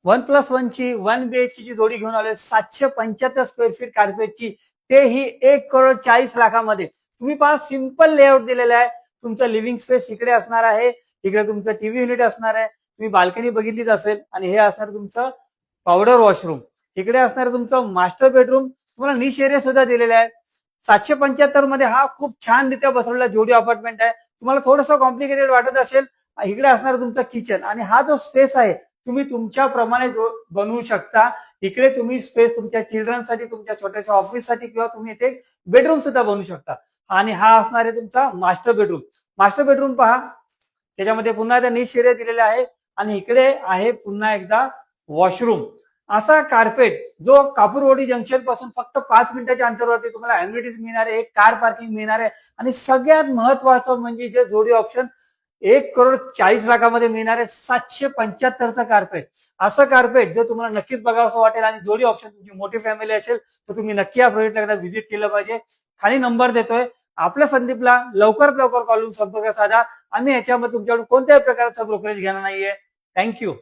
1+1 ची 1 BHK ची जोडी घेऊन आलोय 775 स्क्वेअर फीट कार्पेटची, तेही 1,40,00,000 तुम्ही पहा सिंपल लेआउट दिलेला आहे. तुमचं लिव्हिंग स्पेस इकडे असणार आहे, इकडे तुमचं टीव्ही युनिट असणार आहे, तुम्ही बाल्कनी बघितलीच असेल. आणि हे असणार तुमचं पावडर वॉशरूम. इकडे असणार तुमचं मास्टर बेडरूम. तुम्हाला निश एरिया सुद्धा दिलेला आहे. 775 मध्ये हा खूप छानरित्या बसवलेला जोडी अपार्टमेंट आहे. तुम्हाला थोडंसं कॉम्प्लिकेटेड वाटत असेल, इकडे असणार तुमचं किचन. आणि हा जो स्पेस आहे तुम्ही तुमच्या प्रमाणे बनवू शकता. इकडे तुम्ही स्पेस तुमच्या चिल्ड्रनसाठी, तुमच्या छोट्याशा ऑफिससाठी किंवा तुम्ही इथे बेडरूम सुद्धा बनवू शकता. आणि हा असणार आहे तुमचा मास्टर बेडरूम. मास्टर बेडरूम पहा, त्याच्यामध्ये पुन्हा एकदा निश एरिया दिलेला आहे आणि इकडे आहे पुन्हा एकदा वॉशरूम. असा कार्पेट जो कापूरवाडी जंक्शन पासून फक्त 5 मिनिटाच्या अंतरावरती तुम्हाला अम्युनिटीज मिळणार आहे, एक कार पार्किंग मिळणार आहे. आणि सगळ्यात महत्वाचं म्हणजे जे जोडी ऑप्शन 1,40,00,000 मिळणार आहे, 775चं कार्पेट. असं कार्पेट जर तुम्हाला नक्कीच बघावं वाटेल आणि जोडी ऑप्शन तुमची मोठी फॅमिली असेल तर तुम्ही नक्की या प्रोजेक्टला एकदा व्हिजिट केलं पाहिजे. खाली नंबर देतोय, आपल्या संदीपला लवकरात लवकर कॉल करून संपर्क साधा. आम्ही याच्यामध्ये तुमच्याकडून कोणत्याही प्रकारचा ब्रोकरेज घेणार नाहीये. थँक्यू.